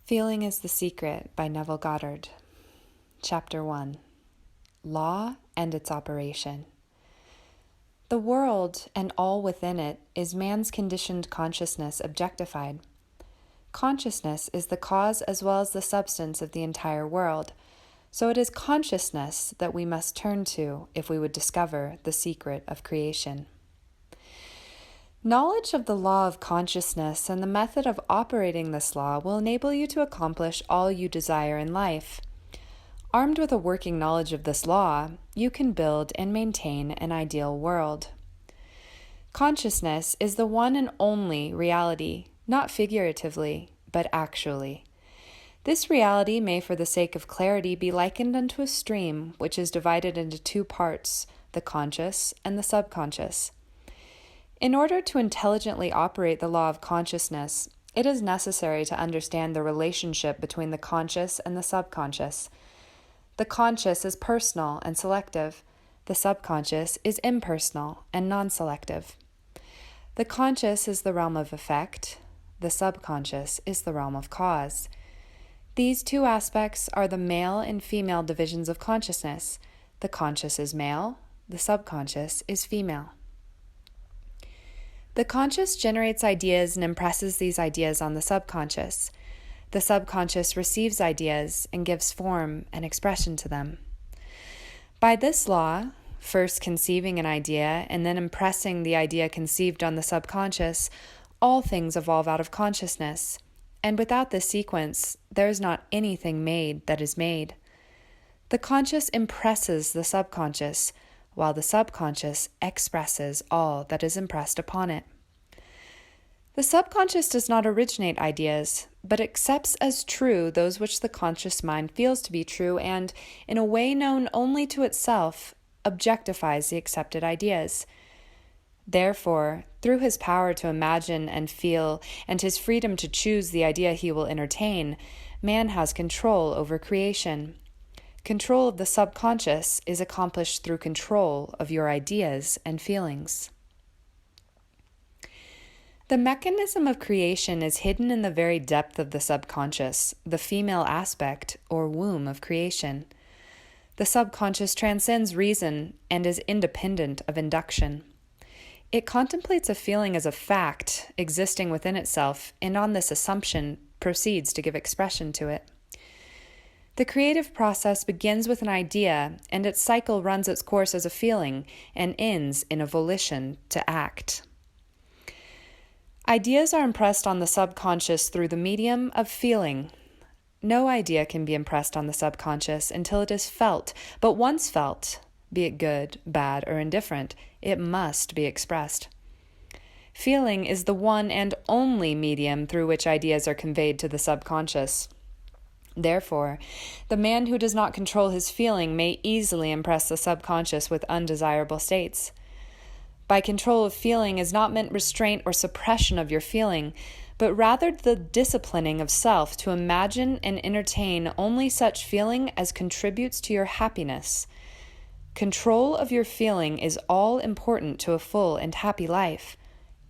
Feeling is the Secret by Neville Goddard. Chapter 1. Law and its Operation. The world and all within it is man's conditioned consciousness objectified. Consciousness is the cause as well as the substance of the entire world, so it is consciousness that we must turn to if we would discover the secret of creation. Knowledge of the law of consciousness and the method of operating this law will enable you to accomplish all you desire in life. Armed with a working knowledge of this law, you can build and maintain an ideal world. Consciousness is the one and only reality, not figuratively, but actually. This reality may, for the sake of clarity, be likened unto a stream which is divided into two parts, the conscious and the subconscious. In order to intelligently operate the law of consciousness, it is necessary to understand the relationship between the conscious and the subconscious. The conscious is personal and selective. The subconscious is impersonal and non-selective. The conscious is the realm of effect. The subconscious is the realm of cause. These two aspects are the male and female divisions of consciousness. The conscious is male. The subconscious is female. The conscious generates ideas and impresses these ideas on the subconscious. The subconscious receives ideas and gives form and expression to them. By this law, first conceiving an idea and then impressing the idea conceived on the subconscious, all things evolve out of consciousness. And without this sequence, there is not anything made that is made. The conscious impresses the subconscious, while the subconscious expresses all that is impressed upon it. The subconscious does not originate ideas, but accepts as true those which the conscious mind feels to be true and, in a way known only to itself, objectifies the accepted ideas. Therefore, through his power to imagine and feel and his freedom to choose the idea he will entertain, man has control over creation. Control of the subconscious is accomplished through control of your ideas and feelings. The mechanism of creation is hidden in the very depth of the subconscious, the female aspect or womb of creation. The subconscious transcends reason and is independent of induction. It contemplates a feeling as a fact existing within itself, and on this assumption proceeds to give expression to it. The creative process begins with an idea, and its cycle runs its course as a feeling and ends in a volition to act. Ideas are impressed on the subconscious through the medium of feeling. No idea can be impressed on the subconscious until it is felt, but once felt, be it good, bad, or indifferent, it must be expressed. Feeling is the one and only medium through which ideas are conveyed to the subconscious. Therefore, the man who does not control his feeling may easily impress the subconscious with undesirable states. By control of feeling is not meant restraint or suppression of your feeling, but rather the disciplining of self to imagine and entertain only such feeling as contributes to your happiness. Control of your feeling is all important to a full and happy life.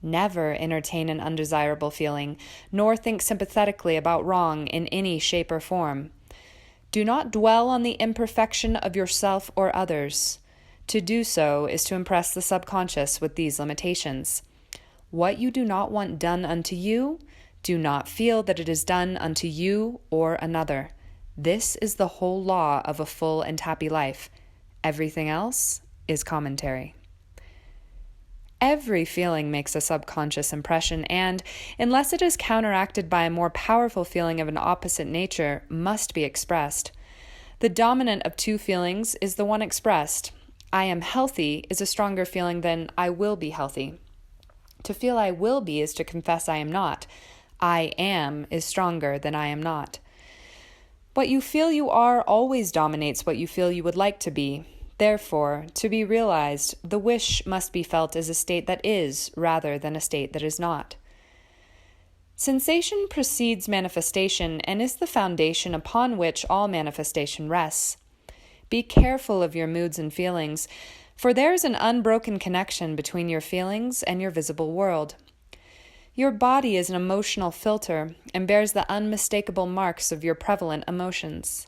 Never entertain an undesirable feeling, nor think sympathetically about wrong in any shape or form. Do not dwell on the imperfection of yourself or others. To do so is to impress the subconscious with these limitations. What you do not want done unto you, do not feel that it is done unto you or another. This is the whole law of a full and happy life. Everything else is commentary. Every feeling makes a subconscious impression and, unless it is counteracted by a more powerful feeling of an opposite nature, must be expressed. The dominant of two feelings is the one expressed. I am healthy is a stronger feeling than I will be healthy. To feel I will be is to confess I am not. I am is stronger than I am not. What you feel you are always dominates what you feel you would like to be. Therefore, to be realized, the wish must be felt as a state that is, rather than a state that is not. Sensation precedes manifestation and is the foundation upon which all manifestation rests. Be careful of your moods and feelings, for there is an unbroken connection between your feelings and your visible world. Your body is an emotional filter and bears the unmistakable marks of your prevalent emotions.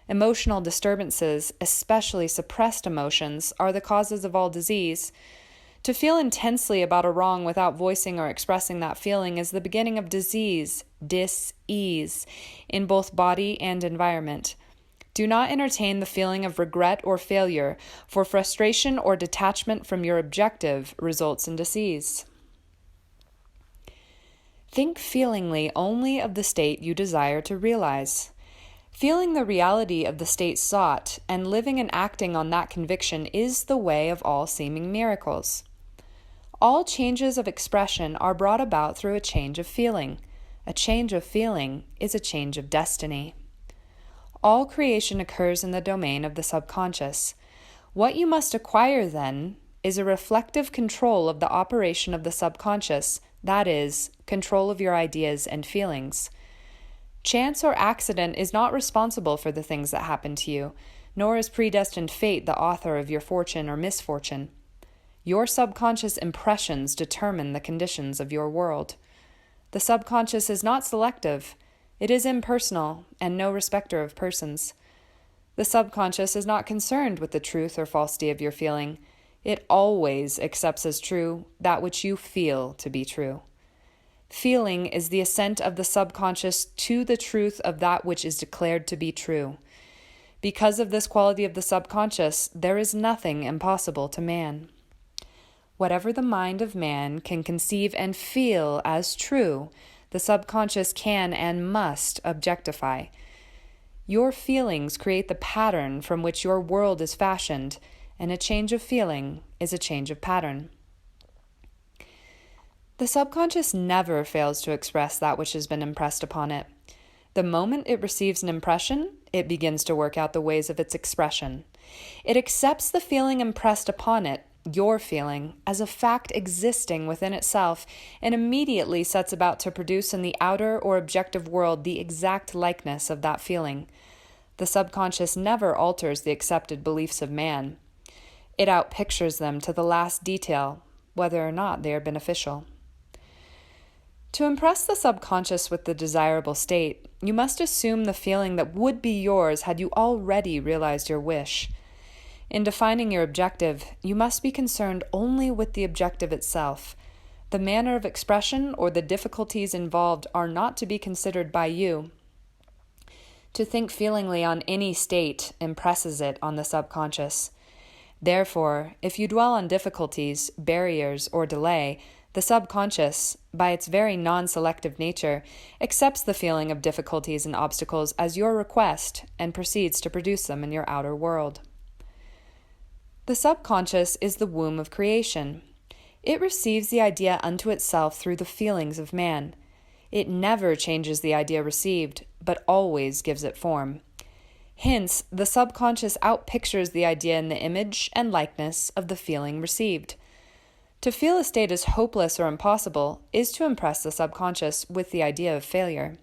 Emotional disturbances, especially suppressed emotions, are the causes of all disease. To feel intensely about a wrong without voicing or expressing that feeling is the beginning of disease, dis-ease, in both body and environment. Do not entertain the feeling of regret or failure, for frustration or detachment from your objective results in disease. Think feelingly only of the state you desire to realize. Feeling the reality of the state sought and living and acting on that conviction is the way of all seeming miracles. All changes of expression are brought about through a change of feeling. A change of feeling is a change of destiny. All creation occurs in the domain of the subconscious. What you must acquire, then, is a reflective control of the operation of the subconscious, that is, control of your ideas and feelings. Chance or accident is not responsible for the things that happen to you, nor is predestined fate the author of your fortune or misfortune. Your subconscious impressions determine the conditions of your world. The subconscious is not selective. It is impersonal and no respecter of persons. The subconscious is not concerned with the truth or falsity of your feeling. It always accepts as true that which you feel to be true. Feeling is the assent of the subconscious to the truth of that which is declared to be true. Because of this quality of the subconscious, there is nothing impossible to man. Whatever the mind of man can conceive and feel as true, the subconscious can and must objectify. Your feelings create the pattern from which your world is fashioned, and a change of feeling is a change of pattern. The subconscious never fails to express that which has been impressed upon it. The moment it receives an impression, it begins to work out the ways of its expression. It accepts the feeling impressed upon it, your feeling, as a fact existing within itself, and immediately sets about to produce in the outer or objective world the exact likeness of that feeling. The subconscious never alters the accepted beliefs of man. It outpictures them to the last detail, whether or not they are beneficial. To impress the subconscious with the desirable state, you must assume the feeling that would be yours had you already realized your wish. In defining your objective, you must be concerned only with the objective itself. The manner of expression or the difficulties involved are not to be considered by you. To think feelingly on any state impresses it on the subconscious. Therefore, if you dwell on difficulties, barriers, or delay, the subconscious, by its very non-selective nature, accepts the feeling of difficulties and obstacles as your request and proceeds to produce them in your outer world. The subconscious is the womb of creation. It receives the idea unto itself through the feelings of man. It never changes the idea received, but always gives it form. Hence, the subconscious outpictures the idea in the image and likeness of the feeling received. To feel a state as hopeless or impossible is to impress the subconscious with the idea of failure.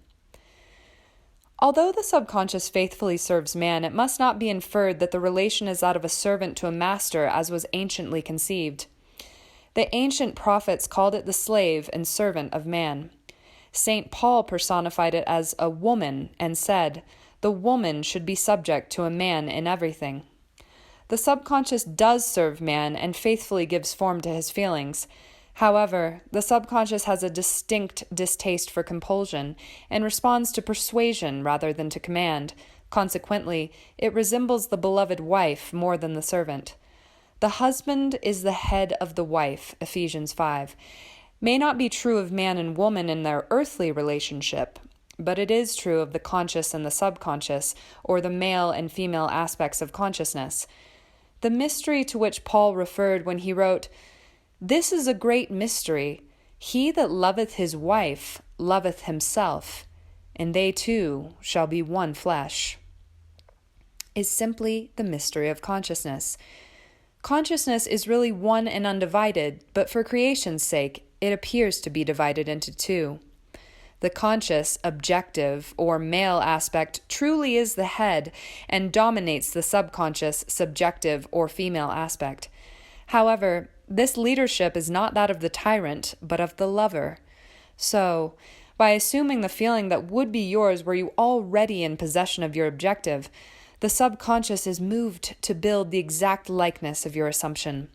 Although the subconscious faithfully serves man, it must not be inferred that the relation is that of a servant to a master as was anciently conceived. The ancient prophets called it the slave and servant of man. St. Paul personified it as a woman and said, "The woman should be subject to a man in everything." The subconscious does serve man and faithfully gives form to his feelings. However, the subconscious has a distinct distaste for compulsion and responds to persuasion rather than to command. Consequently, it resembles the beloved wife more than the servant. The husband is the head of the wife, Ephesians 5. May not be true of man and woman in their earthly relationship, but it is true of the conscious and the subconscious, or the male and female aspects of consciousness. The mystery to which Paul referred when he wrote, "This is a great mystery. He that loveth his wife loveth himself, and they two shall be one flesh," is simply the mystery of consciousness. Consciousness is really one and undivided, but for creation's sake, it appears to be divided into two. The conscious, objective, or male aspect truly is the head and dominates the subconscious, subjective, or female aspect. However, this leadership is not that of the tyrant, but of the lover. So, by assuming the feeling that would be yours were you already in possession of your objective, the subconscious is moved to build the exact likeness of your assumption.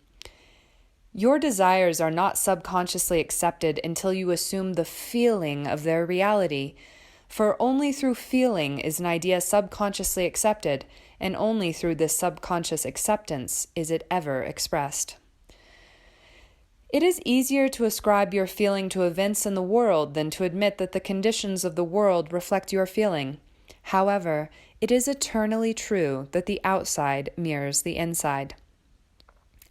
Your desires are not subconsciously accepted until you assume the feeling of their reality, for only through feeling is an idea subconsciously accepted, and only through this subconscious acceptance is it ever expressed. It is easier to ascribe your feeling to events in the world than to admit that the conditions of the world reflect your feeling. However, it is eternally true that the outside mirrors the inside.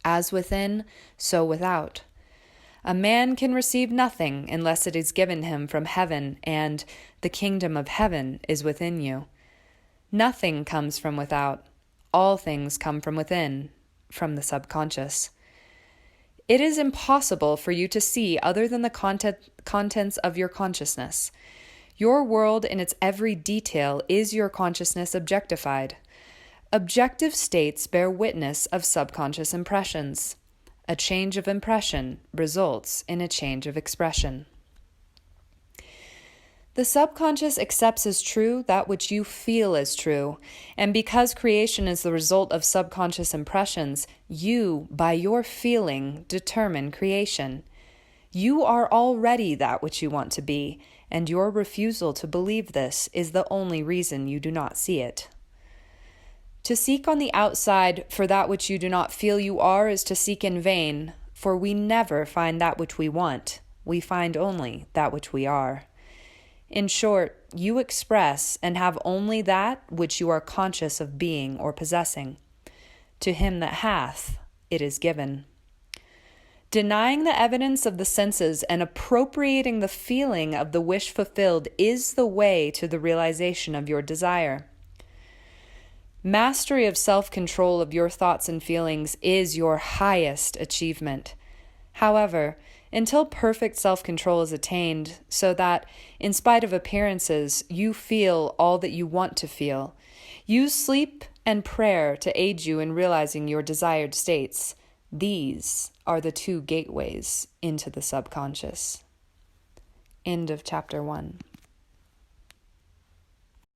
As within, so without. A man can receive nothing unless it is given him from heaven, and the kingdom of heaven is within you. Nothing comes from without. All things come from within, from the subconscious. It is impossible for you to see other than the contents of your consciousness. Your world in its every detail is your consciousness objectified. Objective states bear witness of subconscious impressions. A change of impression results in a change of expression. The subconscious accepts as true that which you feel as true, and because creation is the result of subconscious impressions, you, by your feeling, determine creation. You are already that which you want to be, and your refusal to believe this is the only reason you do not see it. To seek on the outside for that which you do not feel you are is to seek in vain, for we never find that which we want. We find only that which we are. In short, you express and have only that which you are conscious of being or possessing. To him that hath, it is given. Denying the evidence of the senses and appropriating the feeling of the wish fulfilled is the way to the realization of your desire. Mastery of self-control of your thoughts and feelings is your highest achievement. However, until perfect self-control is attained, so that, in spite of appearances, you feel all that you want to feel, use sleep and prayer to aid you in realizing your desired states. These are the two gateways into the subconscious. End of chapter 1.